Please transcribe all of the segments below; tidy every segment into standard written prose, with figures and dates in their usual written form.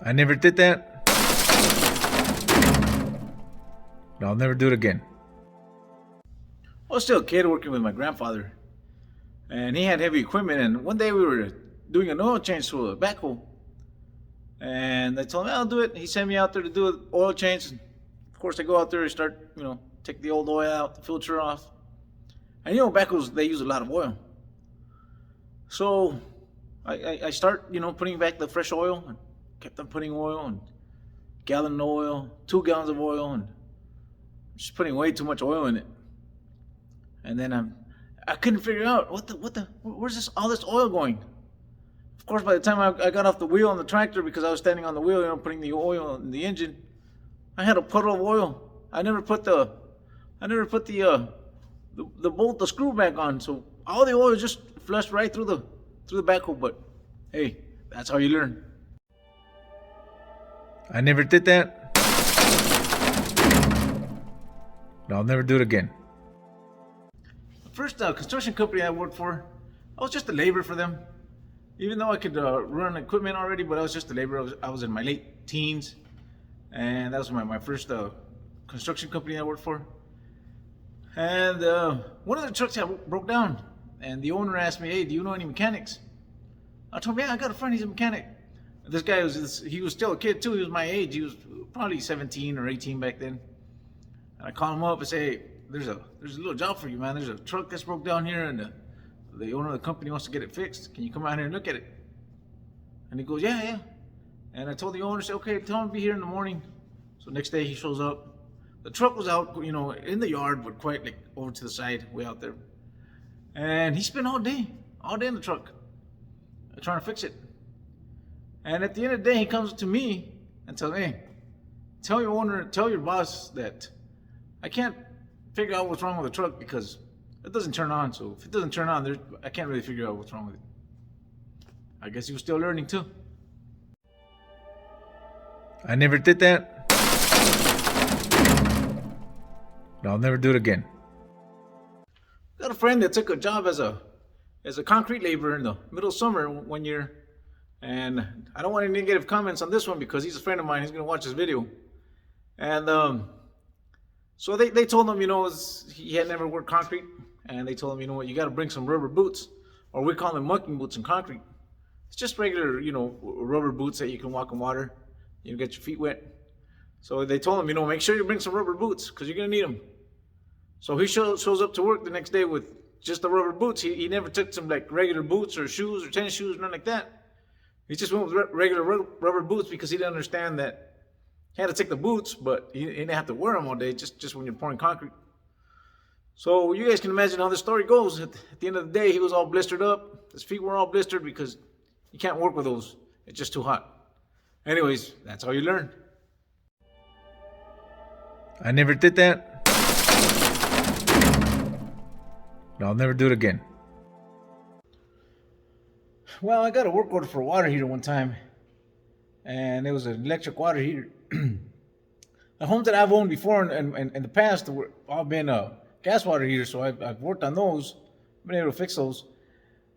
I never did that. And I'll never do it again. I was still a kid working with my grandfather, and he had heavy equipment. And one day we were doing an oil change to a backhoe, and I told him I'll do it. He sent me out there to do an oil change. And of course, I go out there and start, take the old oil out, the filter off. And backhoes, they use a lot of oil. So I start, putting back the fresh oil, and kept on putting oil, and gallon of oil, 2 gallons of oil, and just putting way too much oil in it. And then I couldn't figure out where's all this oil going? Of course, by the time I got off the wheel on the tractor, because I was standing on the wheel, putting the oil in the engine, I had a puddle of oil. I never put the bolt, the screw back on, so all the oil just flushed right through the backhoe. But hey, that's how you learn. I never did that. And I'll never do it again. The first construction company I worked for, I was just a laborer for them. Even though I could run equipment already, but I was just a laborer. I was in my late teens, and that was my first construction company I worked for. And one of the trucks broke down, and the owner asked me, "Hey, do you know any mechanics?" I told him, "Yeah, I got a friend. He's a mechanic." This guy he was still a kid too. He was my age. He was probably 17 or 18 back then. And I called him up and say, "Hey, there's a little job for you, man. There's a truck that's broke down here, and the owner of the company wants to get it fixed. Can you come out here and look at it?" And he goes, "Yeah." And I told the owner, say, "Okay, tell him to be here in the morning." So next day he shows up. The truck was out, in the yard, but quite like over to the side, way out there. And he spent all day in the truck, trying to fix it. And at the end of the day, he comes to me and tells me, "Hey, tell your owner, tell your boss that I can't figure out what's wrong with the truck because it doesn't turn on. So if it doesn't turn on, I can't really figure out what's wrong with it." I guess he was still learning too. I never did that. And I'll never do it again. Got a friend that took a job as a concrete laborer in the middle of summer one year. And I don't want any negative comments on this one because he's a friend of mine. He's going to watch this video. And so they told him, he had never worked concrete. And they told him, you got to bring some rubber boots. Or we call them mucking boots in concrete. It's just regular, rubber boots that you can walk in water. You get your feet wet. So they told him, make sure you bring some rubber boots because you're going to need them. So he shows up to work the next day with just the rubber boots. He never took some like regular boots or shoes or tennis shoes or nothing like that. He just went with regular rubber boots because he didn't understand that he had to take the boots, but he didn't have to wear them all day, just when you're pouring concrete. So you guys can imagine how the story goes. At the end of the day, he was all blistered up. His feet were all blistered because you can't work with those. It's just too hot. Anyways, that's how you learn. I never did that. And I'll never do it again. Well, I got a work order for a water heater one time, and it was an electric water heater. The homes that I've owned before in the past were all been gas water heaters, so I've worked on those, been able to fix those.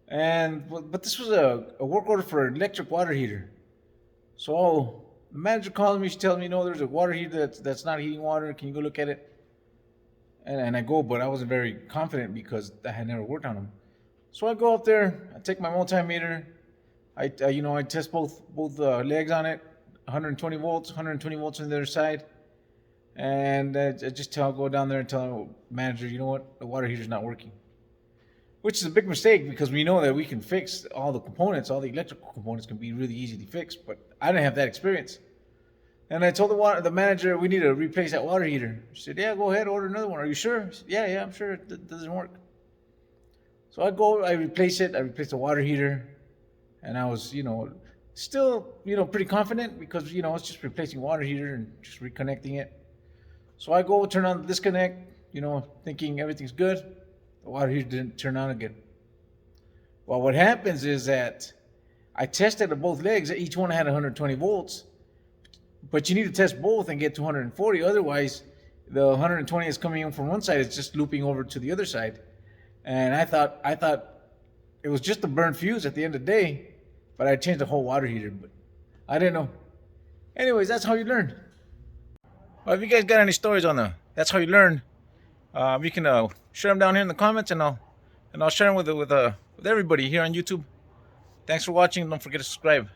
But this was a work order for an electric water heater. So the manager calls me, she tells me, there's a water heater that's not heating water. Can you go look at it? And I go, but I wasn't very confident because I had never worked on them. So I go up there, I take my multimeter, I test both legs on it, 120 volts on the other side, and I just go down there and tell the manager, you know what, the water heater's not working. Which is a big mistake because we know that we can fix all the components, all the electrical components can be really easy to fix, but I didn't have that experience. And I told the manager, we need to replace that water heater. She said, "Yeah, go ahead, order another one. Are you sure?" I said, Yeah, I'm sure it doesn't work. So I replace it. I replace the water heater. And I was, still, pretty confident because, it's just replacing water heater and just reconnecting it. So I go turn on the disconnect, thinking everything's good. The water heater didn't turn on again. Well, what happens is that I tested both legs. Each one had 120 volts. But you need to test both and get 240. Otherwise, the 120 is coming in from one side. It's just looping over to the other side. And I thought was just a burnt fuse at the end of the day, but I changed the whole water heater, but I didn't know. Anyways, that's how you learn. Well, if you guys got any stories on that's how you learn, you can share them down here in the comments, and I'll share them with everybody here on YouTube. Thanks for watching. Don't forget to subscribe.